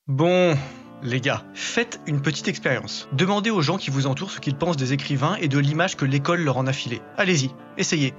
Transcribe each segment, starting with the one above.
Bon, les gars, faites une petite expérience. Demandez aux gens qui vous entourent ce qu'ils pensent des écrivains et de l'image que l'école leur en a filée. Allez-y, essayez.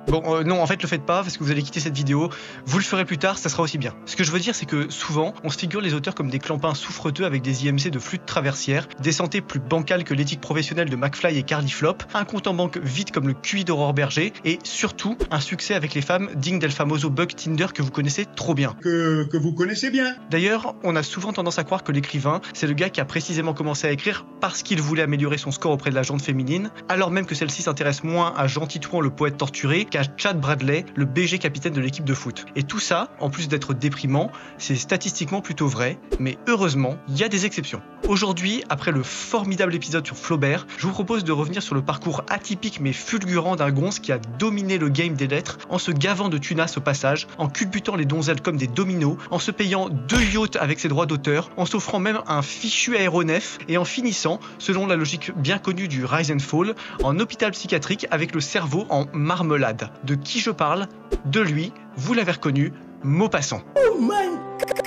Bon, non, en fait, le faites pas, parce que vous allez quitter cette vidéo. Vous le ferez plus tard, ça sera aussi bien. Ce que je veux dire, c'est que souvent, on se figure les auteurs comme des clampins souffreteux avec des IMC de flûte traversière, des santé plus bancales que l'éthique professionnelle de McFly et Carly Flop, un compte en banque vide comme le QI d'Aurore Berger, et surtout, un succès avec les femmes digne d'El Famoso Bug Tinder que vous connaissez trop bien. Que vous connaissez bien. D'ailleurs, on a souvent tendance à croire que l'écrivain, c'est le gars qui a précisément commencé à écrire parce qu'il voulait améliorer son score auprès de la gente féminine, alors même que celle-ci s'intéresse moins à Jean Titouan le poète torturé qu'à Chad Bradley, le BG capitaine de l'équipe de foot. Et tout ça, en plus d'être déprimant, c'est statistiquement plutôt vrai, mais heureusement, il y a des exceptions. Aujourd'hui, après le formidable épisode sur Flaubert, je vous propose de revenir sur le parcours atypique mais fulgurant d'un gonze qui a dominé le game des lettres en se gavant de tunas au passage, en culbutant les donzelles comme des dominos, en se payant 2 yachts avec ses droits d'auteur, en s'offrant même un fichu aéronef et en finissant, selon la logique bien connue du Rise and Fall, en hôpital psychiatrique avec le cerveau en marmelade. De qui je parle? De lui, vous l'avez reconnu, Maupassant. Oh my God!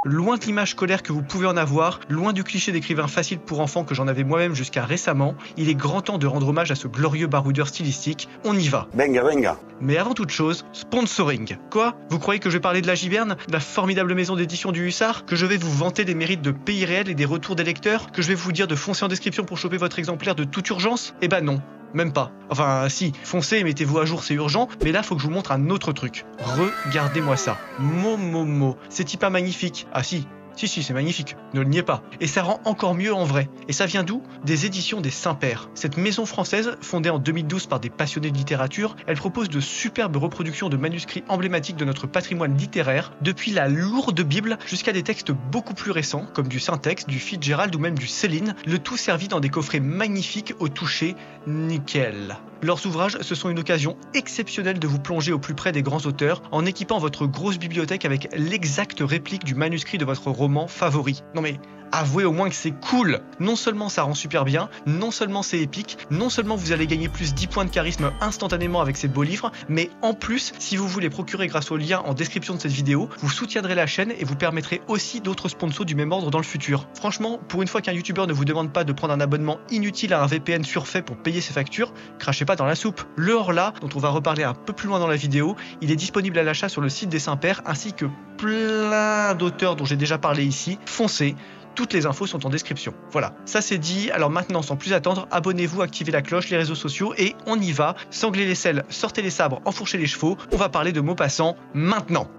Loin de l'image scolaire que vous pouvez en avoir, loin du cliché d'écrivain facile pour enfants que j'en avais moi-même jusqu'à récemment, il est grand temps de rendre hommage à ce glorieux baroudeur stylistique. On y va. Venga, venga. Mais avant toute chose, sponsoring. Quoi? Vous croyez que je vais parler de la Giberne, de la formidable maison d'édition du Hussard? Que je vais vous vanter des mérites de pays réels et des retours des lecteurs? Que je vais vous dire de foncer en description pour choper votre exemplaire de toute urgence? Eh ben non. Même pas. Enfin, si, foncez et mettez-vous à jour, c'est urgent, mais là, faut que je vous montre un autre truc. Regardez-moi ça. Momomo. C'est-il pas magnifique? Ah si, c'est magnifique, ne le niez pas. Et ça rend encore mieux en vrai. Et ça vient d'où? Des éditions des Saints-Pères. Cette maison française, fondée en 2012 par des passionnés de littérature, elle propose de superbes reproductions de manuscrits emblématiques de notre patrimoine littéraire, depuis la lourde Bible jusqu'à des textes beaucoup plus récents, comme du Saint-Ex, du Fitzgerald ou même du Céline, le tout servi dans des coffrets magnifiques au toucher nickel. Leurs ouvrages, ce sont une occasion exceptionnelle de vous plonger au plus près des grands auteurs en équipant votre grosse bibliothèque avec l'exacte réplique du manuscrit de votre roman favori. Non mais avouez au moins que c'est cool. Non seulement ça rend super bien, non seulement c'est épique, non seulement vous allez gagner plus 10 points de charisme instantanément avec ces beaux livres, mais en plus, si vous voulez procurer grâce au lien en description de cette vidéo, vous soutiendrez la chaîne et vous permettrez aussi d'autres sponsors du même ordre dans le futur. Franchement, pour une fois qu'un youtubeur ne vous demande pas de prendre un abonnement inutile à un VPN surfait pour payer ses factures, crachez pas dans la soupe. Le Horla, dont on va reparler un peu plus loin dans la vidéo, il est disponible à l'achat sur le site des Saints-Pères ainsi que plein d'auteurs dont j'ai déjà parlé ici. Foncez. Toutes les infos sont en description. Voilà, ça c'est dit. Alors maintenant, sans plus attendre, abonnez-vous, activez la cloche, les réseaux sociaux et on y va. Sanglez les selles, sortez les sabres, enfourchez les chevaux. On va parler de Maupassant maintenant.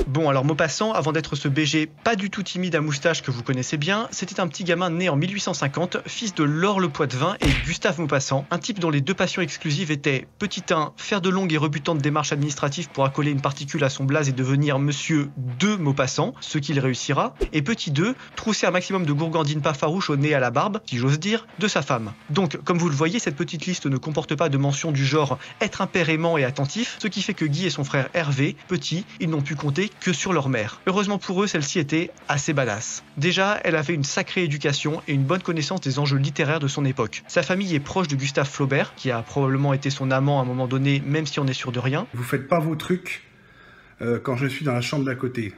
Bon, alors Maupassant, avant d'être ce BG pas du tout timide à moustache que vous connaissez bien, c'était un petit gamin né en 1850, fils de Laure Le Poitevin et Gustave Maupassant, un type dont les deux passions exclusives étaient petit 1, faire de longues et rebutantes démarches administratives pour accoler une particule à son blaze et devenir monsieur de Maupassant, ce qu'il réussira, et petit 2, trousser un maximum de gourgandines pas farouches au nez à la barbe, si j'ose dire, de sa femme. Donc, comme vous le voyez, cette petite liste ne comporte pas de mention du genre être un père aimant et attentif, ce qui fait que Guy et son frère Hervé, petits, ils n'ont pu compter que sur leur mère. Heureusement pour eux, celle-ci était assez badass. Déjà, elle avait une sacrée éducation et une bonne connaissance des enjeux littéraires de son époque. Sa famille est proche de Gustave Flaubert, qui a probablement été son amant à un moment donné, même si on est sûr de rien. Vous faites pas vos trucs quand je suis dans la chambre d'à côté.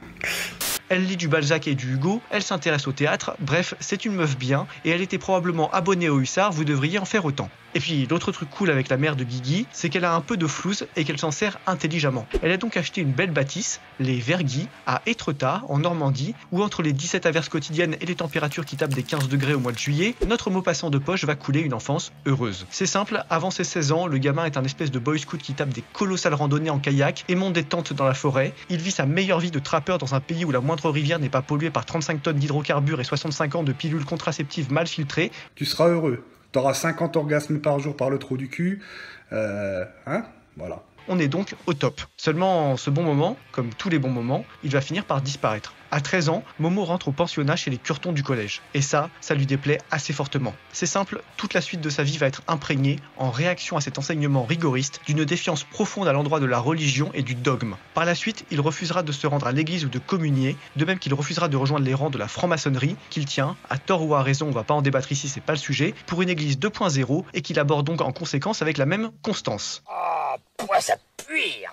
Elle lit du Balzac et du Hugo, elle s'intéresse au théâtre, bref, c'est une meuf bien, et elle était probablement abonnée au Hussard, vous devriez en faire autant. Et puis, l'autre truc cool avec la mère de Guigui, c'est qu'elle a un peu de flouze et qu'elle s'en sert intelligemment. Elle a donc acheté une belle bâtisse, les Verguis, à Étretat, en Normandie, où entre les 17 averses quotidiennes et les températures qui tapent des 15 degrés au mois de juillet, notre Maupassant de poche va couler une enfance heureuse. C'est simple, avant ses 16 ans, le gamin est un espèce de boy scout qui tape des colossales randonnées en kayak et monte des tentes dans la forêt. Il vit sa meilleure vie de trappeur dans un pays où la moindre rivière n'est pas polluée par 35 tonnes d'hydrocarbures et 65 ans de pilules contraceptives mal filtrées. Tu seras heureux. T'auras 50 orgasmes par jour par le trou du cul. Voilà. On est donc au top. Seulement, ce bon moment, comme tous les bons moments, il va finir par disparaître. À 13 ans, Momo rentre au pensionnat chez les Curtons du collège. Et ça lui déplaît assez fortement. C'est simple, toute la suite de sa vie va être imprégnée, en réaction à cet enseignement rigoriste, d'une défiance profonde à l'endroit de la religion et du dogme. Par la suite, il refusera de se rendre à l'église ou de communier, de même qu'il refusera de rejoindre les rangs de la franc-maçonnerie, qu'il tient, à tort ou à raison, on va pas en débattre ici, c'est pas le sujet, pour une église 2.0 et qu'il aborde donc en conséquence avec la même constance. Oh, pourquoi ça pue?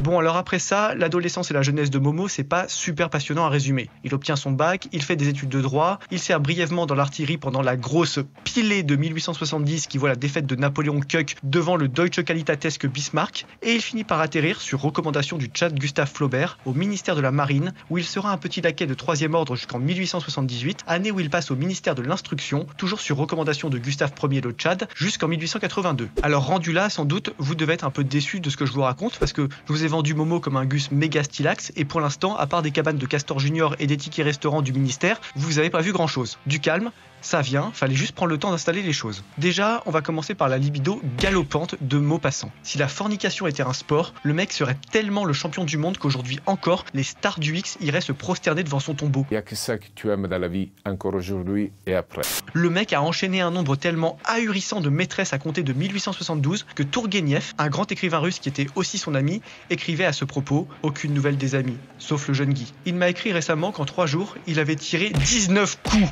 Bon, alors après ça, l'adolescence et la jeunesse de Momo, c'est pas super passionnant à résumer. Il obtient son bac, il fait des études de droit, il sert brièvement dans l'artillerie pendant la grosse pilée de 1870 qui voit la défaite de Napoléon Kuck devant le Deutsche Qualitatesque Bismarck, et il finit par atterrir, sur recommandation du Tchad Gustave Flaubert, au ministère de la Marine, où il sera un petit laquais de 3e ordre jusqu'en 1878, année où il passe au ministère de l'Instruction, toujours sur recommandation de Gustave Ier le Tchad, jusqu'en 1882. Alors rendu là, sans doute, vous devez être un peu déçu de ce que je vous raconte, parce que je vous ai vendu Momo comme un Gus méga stylax, et pour l'instant, à part des cabanes de Castor Junior et des tickets restaurants du ministère, vous avez pas vu grand chose. Du calme, ça vient, fallait juste prendre le temps d'installer les choses. Déjà, on va commencer par la libido galopante de Maupassant. Si la fornication était un sport, le mec serait tellement le champion du monde qu'aujourd'hui encore, les stars du X iraient se prosterner devant son tombeau. Il n'y a que ça que tu aimes dans la vie, encore aujourd'hui et après. Le mec a enchaîné un nombre tellement ahurissant de maîtresses à compter de 1872 que Tourguenieff, un grand écrivain russe qui était aussi son ami, écrivait à ce propos « Aucune nouvelle des amis, sauf le jeune Guy ». Il m'a écrit récemment qu'en 3 jours, il avait tiré 19 coups.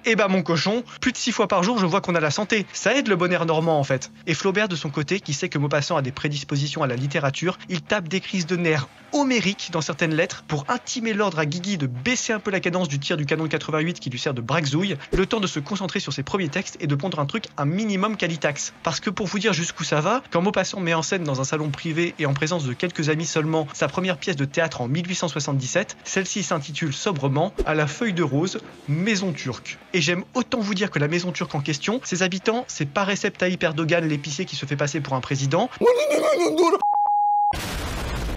Eh bah mon cochon, plus de 6 fois par jour je vois qu'on a la santé. Ça aide le bon air normand en fait. Et Flaubert de son côté, qui sait que Maupassant a des prédispositions à la littérature, il tape des crises de nerfs homériques dans certaines lettres pour intimer l'ordre à Guigui de baisser un peu la cadence du tir du canon 88 qui lui sert de braxouille, le temps de se concentrer sur ses premiers textes et de pondre un truc un minimum qualitax. Parce que pour vous dire jusqu'où ça va, quand Maupassant met en scène dans un salon privé et en présence de quelques amis seulement sa première pièce de théâtre en 1877, celle-ci s'intitule sobrement « À la feuille de rose, maison turque ». Et j'aime autant vous dire que la maison turque en question, ses habitants, c'est pas Recep Tayyip Erdogan l'épicier qui se fait passer pour un président,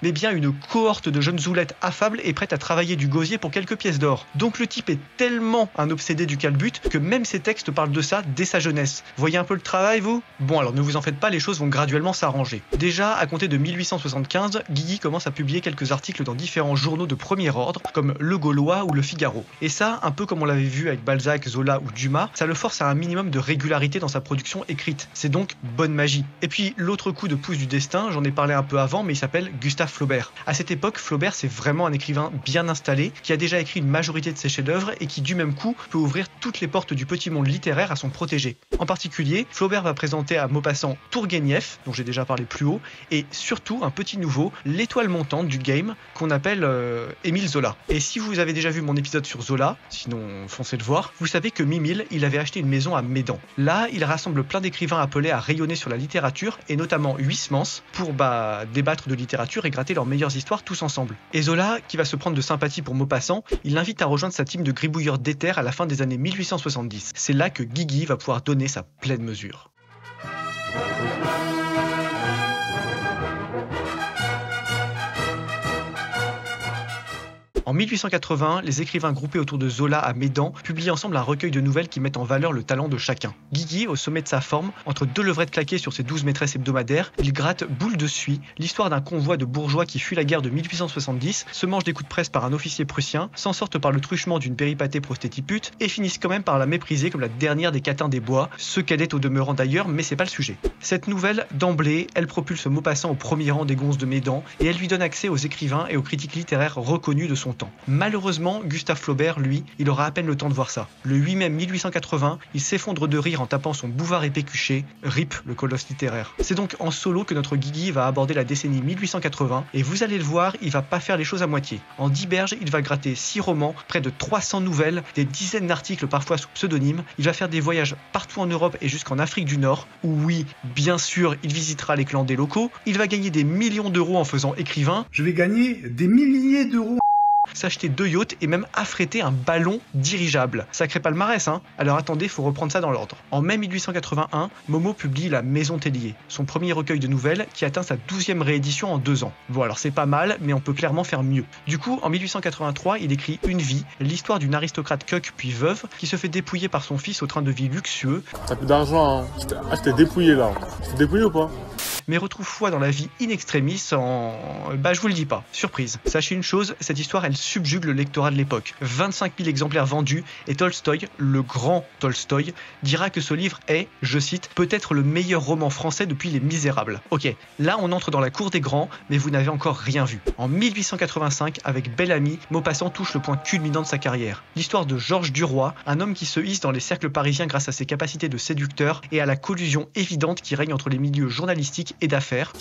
mais bien une cohorte de jeunes zoulettes affables et prêtes à travailler du gosier pour quelques pièces d'or. Donc le type est tellement un obsédé du calbut que même ses textes parlent de ça dès sa jeunesse. Voyez un peu le travail, vous? Bon, alors ne vous en faites pas, les choses vont graduellement s'arranger. Déjà, à compter de 1875, Guigui commence à publier quelques articles dans différents journaux de premier ordre, comme Le Gaulois ou Le Figaro. Et ça, un peu comme on l'avait vu avec Balzac, Zola ou Dumas, ça le force à un minimum de régularité dans sa production écrite. C'est donc bonne magie. Et puis, l'autre coup de pouce du destin, j'en ai parlé un peu avant, mais il s'appelle Gustave Flaubert. À cette époque, Flaubert c'est vraiment un écrivain bien installé, qui a déjà écrit une majorité de ses chefs-d'œuvre et qui du même coup peut ouvrir toutes les portes du petit monde littéraire à son protégé. En particulier, Flaubert va présenter à Maupassant Tourguenieff, dont j'ai déjà parlé plus haut, et surtout un petit nouveau, l'étoile montante du game, qu'on appelle Émile Zola. Et si vous avez déjà vu mon épisode sur Zola, sinon foncez le voir, vous savez que Mimile, il avait acheté une maison à Médan. Là, il rassemble plein d'écrivains appelés à rayonner sur la littérature, et notamment Huysmans, pour débattre de littérature et gratter leurs meilleures histoires tous ensemble. Et Zola, qui va se prendre de sympathie pour Maupassant, il l'invite à rejoindre sa team de gribouilleurs d'éther à la fin des années 1870. C'est là que Guigui va pouvoir donner sa pleine mesure. En 1880, les écrivains groupés autour de Zola à Médan publient ensemble un recueil de nouvelles qui mettent en valeur le talent de chacun. Guigui, au sommet de sa forme, entre 2 levrettes claquées sur ses 12 maîtresses hebdomadaires, il gratte boule de suie l'histoire d'un convoi de bourgeois qui fuit la guerre de 1870, se mange des coups de presse par un officier prussien, s'en sortent par le truchement d'une péripatée prostétipute et finissent quand même par la mépriser comme la dernière des catins des bois, ce qu'elle est au demeurant d'ailleurs, mais c'est pas le sujet. Cette nouvelle, d'emblée, elle propulse Maupassant au premier rang des gonzes de Médan et elle lui donne accès aux écrivains et aux critiques littéraires reconnus de son temps. Malheureusement, Gustave Flaubert, lui, il aura à peine le temps de voir ça. Le 8 mai 1880, il s'effondre de rire en tapant son Bouvard et Pécuchet, RIP le colosse littéraire. C'est donc en solo que notre Guigui va aborder la décennie 1880 et vous allez le voir, il va pas faire les choses à moitié. En 10 berges, il va gratter 6 romans, près de 300 nouvelles, des dizaines d'articles parfois sous pseudonyme, il va faire des voyages partout en Europe et jusqu'en Afrique du Nord, où oui, bien sûr, il visitera les clans des locaux, il va gagner des millions d'euros en faisant écrivain. Je vais gagner des milliers d'euros. S'acheter 2 yachts et même affréter un ballon dirigeable. Sacré palmarès, hein? Alors attendez, faut reprendre ça dans l'ordre. En mai 1881, Momo publie La Maison Tellier, son premier recueil de nouvelles qui atteint sa 12e réédition en 2 ans. Bon alors c'est pas mal, mais on peut clairement faire mieux. Du coup, en 1883, il écrit Une vie, l'histoire d'une aristocrate cuck puis veuve qui se fait dépouiller par son fils au train de vie luxueux. T'as plus d'argent, hein? Je t'ai dépouillé là. Je t'ai dépouillé ou pas? mais retrouve foi dans la vie in extremis en... je vous le dis pas, surprise. Sachez une chose, cette histoire elle subjugue le lectorat de l'époque. 25 000 exemplaires vendus et Tolstoï, le grand Tolstoï, dira que ce livre est, je cite, peut-être le meilleur roman français depuis Les Misérables. Ok, là on entre dans la cour des grands, mais vous n'avez encore rien vu. En 1885, avec Bel-Ami, Maupassant touche le point culminant de sa carrière. L'histoire de Georges Duroy, un homme qui se hisse dans les cercles parisiens grâce à ses capacités de séducteur et à la collusion évidente qui règne entre les milieux journalistiques et d'affaires,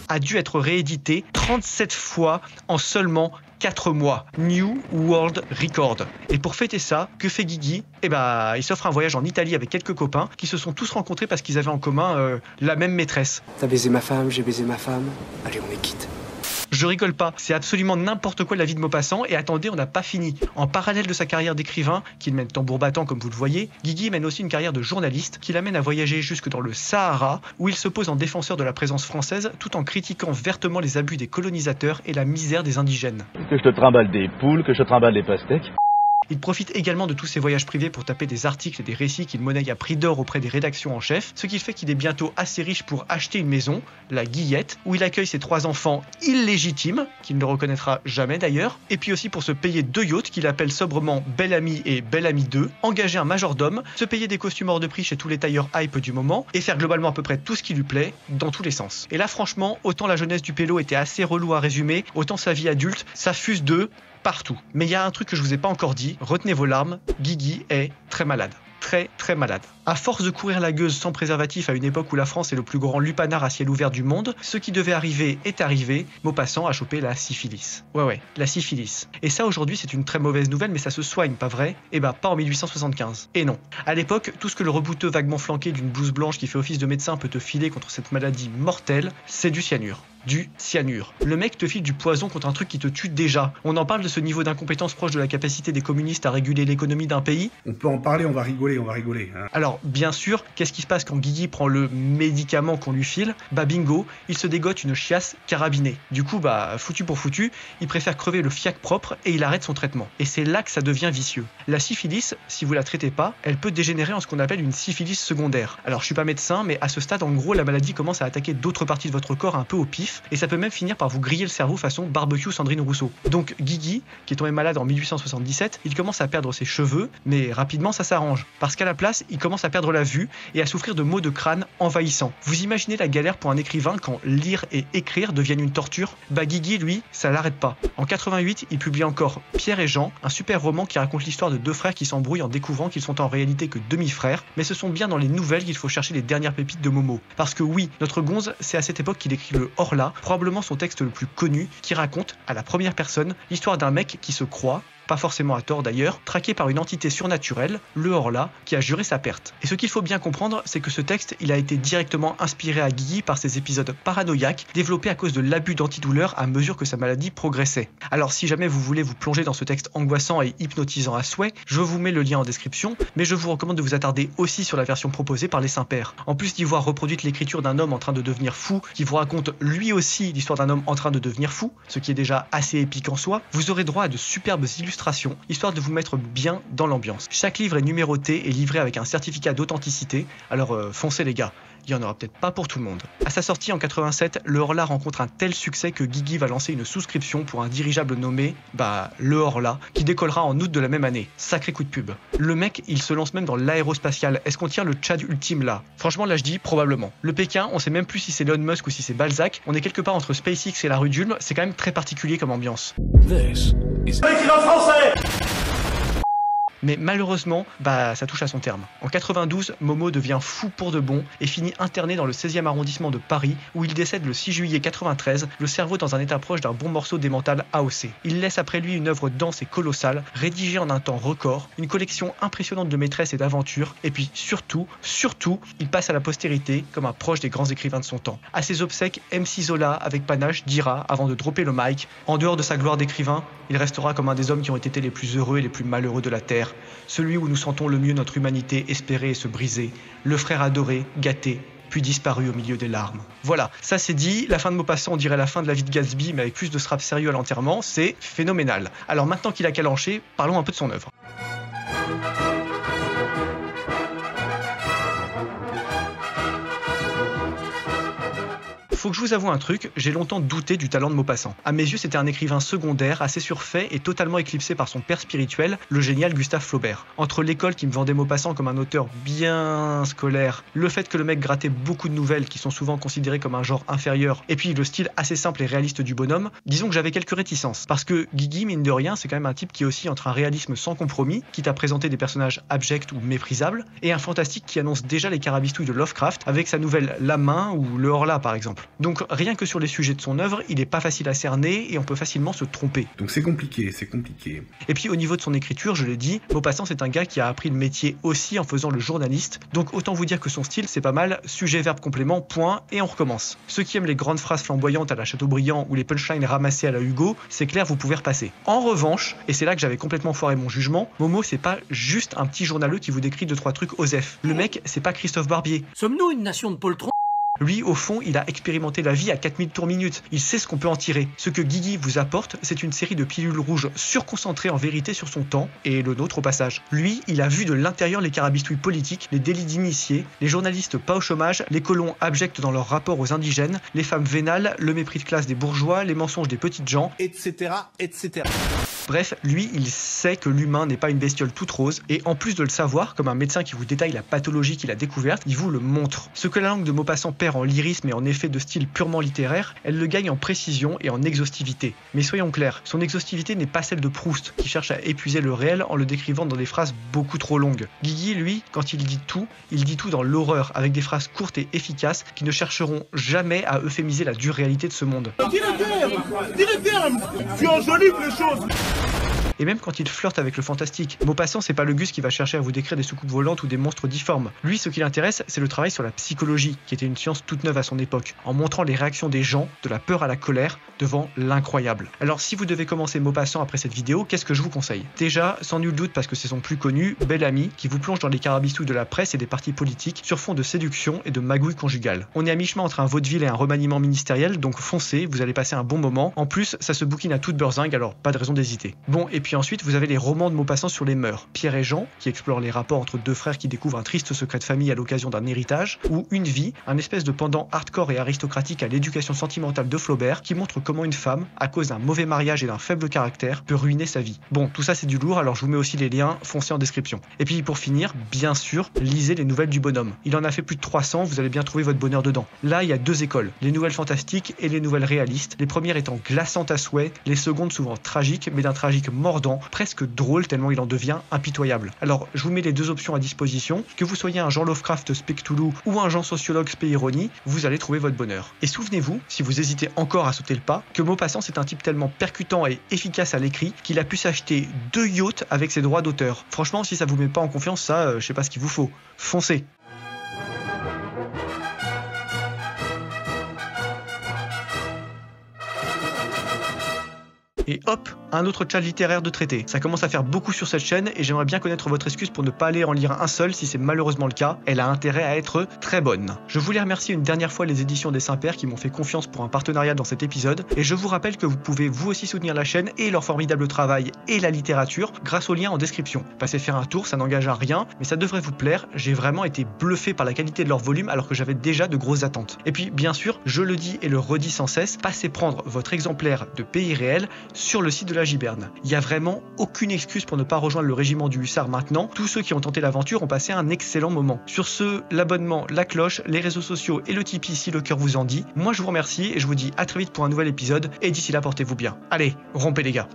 a dû être réédité 37 fois en seulement 4 mois. New World Record. Et pour fêter ça, que fait Guigui ? Il s'offre un voyage en Italie avec quelques copains qui se sont tous rencontrés parce qu'ils avaient en commun la même maîtresse. T'as baisé ma femme, j'ai baisé ma femme. Allez, on est quitte. Je rigole pas, c'est absolument n'importe quoi la vie de Maupassant et attendez, on n'a pas fini. En parallèle de sa carrière d'écrivain, qu'il mène tambour battant comme vous le voyez, Guigui mène aussi une carrière de journaliste qui l'amène à voyager jusque dans le Sahara où il se pose en défenseur de la présence française tout en critiquant vertement les abus des colonisateurs et la misère des indigènes. Que je te trimballe des poules, que je te trimballe des pastèques. Il profite également de tous ses voyages privés pour taper des articles et des récits qu'il monnaie à prix d'or auprès des rédactions en chef, ce qui fait qu'il est bientôt assez riche pour acheter une maison, la Guillette, où il accueille ses 3 enfants illégitimes, qu'il ne reconnaîtra jamais d'ailleurs, et puis aussi pour se payer 2 yachts qu'il appelle sobrement Bel-Ami et Bel-Ami 2, engager un majordome, se payer des costumes hors de prix chez tous les tailleurs hype du moment, et faire globalement à peu près tout ce qui lui plaît, dans tous les sens. Et là franchement, autant la jeunesse du pélo était assez relou à résumer, autant sa vie adulte, ça fuse de... partout. Mais il y a un truc que je vous ai pas encore dit, retenez vos larmes, Guigui est très malade. Très malade. À force de courir la gueuse sans préservatif à une époque où la France est le plus grand lupanar à ciel ouvert du monde, ce qui devait arriver est arrivé, Maupassant a chopé la syphilis. Ouais, la syphilis. Et ça aujourd'hui c'est une très mauvaise nouvelle mais ça se soigne, pas vrai ? Pas en 1875. Et non. À l'époque, tout ce que le rebouteux vaguement flanqué d'une blouse blanche qui fait office de médecin peut te filer contre cette maladie mortelle, c'est du cyanure. Du cyanure. Le mec te file du poison contre un truc qui te tue déjà. On en parle de ce niveau d'incompétence proche de la capacité des communistes à réguler l'économie d'un pays. On peut en parler, on va rigoler. Hein. Alors, bien sûr, qu'est-ce qui se passe quand Guigui prend le médicament qu'on lui file ? Bingo, il se dégote une chiasse carabinée. Du coup, foutu pour foutu, il préfère crever le fiac propre et il arrête son traitement. Et c'est là que ça devient vicieux. La syphilis, si vous la traitez pas, elle peut dégénérer en ce qu'on appelle une syphilis secondaire. Alors, je suis pas médecin, mais à ce stade, en gros, la maladie commence à attaquer d'autres parties de votre corps un peu au pif, et ça peut même finir par vous griller le cerveau façon barbecue Sandrine Rousseau. Donc Guigui, qui est tombé malade en 1877, il commence à perdre ses cheveux, mais rapidement ça s'arrange. Parce qu'à la place, il commence à perdre la vue et à souffrir de maux de crâne envahissants. Vous imaginez la galère pour un écrivain quand lire et écrire deviennent une torture ? Guigui, lui, ça l'arrête pas. En 88, il publie encore Pierre et Jean, un super roman qui raconte l'histoire de 2 frères qui s'embrouillent en découvrant qu'ils sont en réalité que demi-frères, mais ce sont bien dans les nouvelles qu'il faut chercher les dernières pépites de Momo. Parce que oui, notre gonze, c'est à cette époque qu'il écrit le Horla, probablement son texte le plus connu, qui raconte, à la première personne, l'histoire d'un mec qui se croit, pas forcément à tort d'ailleurs, traqué par une entité surnaturelle, le Horla, qui a juré sa perte. Et ce qu'il faut bien comprendre, c'est que ce texte, il a été directement inspiré à Guigui par ses épisodes paranoïaques, développés à cause de l'abus d'antidouleurs à mesure que sa maladie progressait. Alors si jamais vous voulez vous plonger dans ce texte angoissant et hypnotisant à souhait, je vous mets le lien en description, mais je vous recommande de vous attarder aussi sur la version proposée par les Saints-Pères. En plus d'y voir reproduite l'écriture d'un homme en train de devenir fou, qui vous raconte lui aussi l'histoire d'un homme en train de devenir fou, ce qui est déjà assez épique en soi, vous aurez droit à de superbes illustrations, histoire de vous mettre bien dans l'ambiance. Chaque livre est numéroté et livré avec un certificat d'authenticité, alors foncez les gars, il y en aura peut-être pas pour tout le monde. À sa sortie en 87, le Horla rencontre un tel succès que Guigui va lancer une souscription pour un dirigeable nommé, le Horla, qui décollera en août de la même année. Sacré coup de pub. Le mec, il se lance même dans l'aérospatial. Est-ce qu'on tient le Tchad ultime là ? Franchement, là je dis probablement. Le Pékin, on sait même plus si c'est Elon Musk ou si c'est Balzac. On est quelque part entre SpaceX et la rue d'Ulm. C'est quand même très particulier comme ambiance. Mais malheureusement, ça touche à son terme. En 92, Momo devient fou pour de bon et finit interné dans le 16e arrondissement de Paris où il décède le 6 juillet 93, le cerveau dans un état proche d'un bon morceau démental AOC. Il laisse après lui une œuvre dense et colossale, rédigée en un temps record, une collection impressionnante de maîtresses et d'aventures, et puis surtout, il passe à la postérité comme un proche des grands écrivains de son temps. À ses obsèques, MC Zola, avec panache, dira, avant de dropper le mic, en dehors de sa gloire d'écrivain, il restera comme un des hommes qui ont été les plus heureux et les plus malheureux de la Terre. Celui où nous sentons le mieux notre humanité espérer et se briser, le frère adoré, gâté, puis disparu au milieu des larmes. Voilà, ça c'est dit, la fin de Maupassant, on dirait la fin de la vie de Gatsby, mais avec plus de strap sérieux à l'enterrement, c'est phénoménal. Alors maintenant qu'il a calanché, parlons un peu de son œuvre. Faut que je vous avoue un truc, j'ai longtemps douté du talent de Maupassant. À mes yeux, c'était un écrivain secondaire, assez surfait et totalement éclipsé par son père spirituel, le génial Gustave Flaubert. Entre l'école qui me vendait Maupassant comme un auteur bien scolaire, le fait que le mec grattait beaucoup de nouvelles qui sont souvent considérées comme un genre inférieur, et puis le style assez simple et réaliste du bonhomme, disons que j'avais quelques réticences. Parce que Guigui, mine de rien, c'est quand même un type qui oscille entre un réalisme sans compromis, quitte à présenter des personnages abjects ou méprisables, et un fantastique qui annonce déjà les carabistouilles de Lovecraft avec sa nouvelle La Main ou Le Horla par exemple. Donc rien que sur les sujets de son œuvre, il est pas facile à cerner et on peut facilement se tromper. Donc c'est compliqué, c'est compliqué. Et puis au niveau de son écriture, je l'ai dit, Maupassant c'est un gars qui a appris le métier aussi en faisant le journaliste, donc autant vous dire que son style c'est pas mal, sujet, verbe, complément, point, et on recommence. Ceux qui aiment les grandes phrases flamboyantes à la Chateaubriand ou les punchlines ramassées à la Hugo, c'est clair, vous pouvez repasser. En revanche, et c'est là que j'avais complètement foiré mon jugement, Momo c'est pas juste un petit journaleux qui vous décrit 2-3 trucs osef. Le mec, c'est pas Christophe Barbier. Sommes-nous une nation de poltrons? Lui, au fond, il a expérimenté la vie à 4000 tours minutes. Il sait ce qu'on peut en tirer. Ce que Guigui vous apporte, c'est une série de pilules rouges surconcentrées en vérité sur son temps, et le nôtre au passage. Lui, il a vu de l'intérieur les carabistouilles politiques, les délits d'initiés, les journalistes pas au chômage, les colons abjects dans leur rapport aux indigènes, les femmes vénales, le mépris de classe des bourgeois, les mensonges des petites gens, etc., etc. Bref, lui, il sait que l'humain n'est pas une bestiole toute rose, et en plus de le savoir, comme un médecin qui vous détaille la pathologie qu'il a découverte, il vous le montre. Ce que la langue de Maupassant perd en lyrisme et en effet de style purement littéraire, elle le gagne en précision et en exhaustivité. Mais soyons clairs, son exhaustivité n'est pas celle de Proust, qui cherche à épuiser le réel en le décrivant dans des phrases beaucoup trop longues. Guigui, lui, quand il dit tout dans l'horreur, avec des phrases courtes et efficaces qui ne chercheront jamais à euphémiser la dure réalité de ce monde. Tu enjolives les choses. Et même quand il flirte avec le fantastique, Maupassant c'est pas le Gus qui va chercher à vous décrire des soucoupes volantes ou des monstres difformes. Lui, ce qui l'intéresse, c'est le travail sur la psychologie, qui était une science toute neuve à son époque, en montrant les réactions des gens, de la peur à la colère, devant l'incroyable. Alors si vous devez commencer Maupassant après cette vidéo, qu'est-ce que je vous conseille? Déjà, sans nul doute parce que c'est son plus connu, Bel Ami, qui vous plonge dans les carabistouilles de la presse et des partis politiques sur fond de séduction et de magouille conjugale. On est à mi-chemin entre un vaudeville et un remaniement ministériel, donc foncez, vous allez passer un bon moment. En plus, ça se bouquine à toute beurzingue, alors pas de raison d'hésiter. Bon, et puis ensuite, vous avez les romans de Maupassant sur les mœurs. Pierre et Jean, qui explore les rapports entre deux frères qui découvrent un triste secret de famille à l'occasion d'un héritage, ou Une vie, un espèce de pendant hardcore et aristocratique à l'éducation sentimentale de Flaubert, qui montre comment une femme, à cause d'un mauvais mariage et d'un faible caractère, peut ruiner sa vie. Bon, tout ça c'est du lourd, alors je vous mets aussi les liens, foncez en description. Et puis pour finir, bien sûr, lisez les nouvelles du bonhomme. Il en a fait plus de 300, vous allez bien trouver votre bonheur dedans. Là, il y a deux écoles, les nouvelles fantastiques et les nouvelles réalistes, les premières étant glaçantes à souhait, les secondes souvent tragiques, mais d'un tragique mordant, presque drôle tellement il en devient impitoyable. Alors, je vous mets les deux options à disposition, que vous soyez un Jean Lovecraft Spectoulou ou un Jean Sociologue Spé-Ironie, vous allez trouver votre bonheur. Et souvenez-vous, si vous hésitez encore à sauter le pas, que Maupassant c'est un type tellement percutant et efficace à l'écrit qu'il a pu s'acheter 2 yachts avec ses droits d'auteur. Franchement, si ça vous met pas en confiance, ça, je sais pas ce qu'il vous faut. Foncez! Et hop, un autre chat littéraire de traité. Ça commence à faire beaucoup sur cette chaîne et j'aimerais bien connaître votre excuse pour ne pas aller en lire un seul si c'est malheureusement le cas. Elle a intérêt à être très bonne. Je voulais remercier une dernière fois les éditions des Saint-Pères qui m'ont fait confiance pour un partenariat dans cet épisode et je vous rappelle que vous pouvez vous aussi soutenir la chaîne et leur formidable travail et la littérature grâce au lien en description. Passez faire un tour, ça n'engage à rien, mais ça devrait vous plaire. J'ai vraiment été bluffé par la qualité de leur volume alors que j'avais déjà de grosses attentes. Et puis bien sûr, je le dis et le redis sans cesse, passez prendre votre exemplaire de Pays réel sur le site de la Giberne. Il n'y a vraiment aucune excuse pour ne pas rejoindre le régiment du Hussard maintenant. Tous ceux qui ont tenté l'aventure ont passé un excellent moment. Sur ce, l'abonnement, la cloche, les réseaux sociaux et le Tipeee si le cœur vous en dit. Moi je vous remercie et je vous dis à très vite pour un nouvel épisode et d'ici là portez-vous bien. Allez, rompez les gars.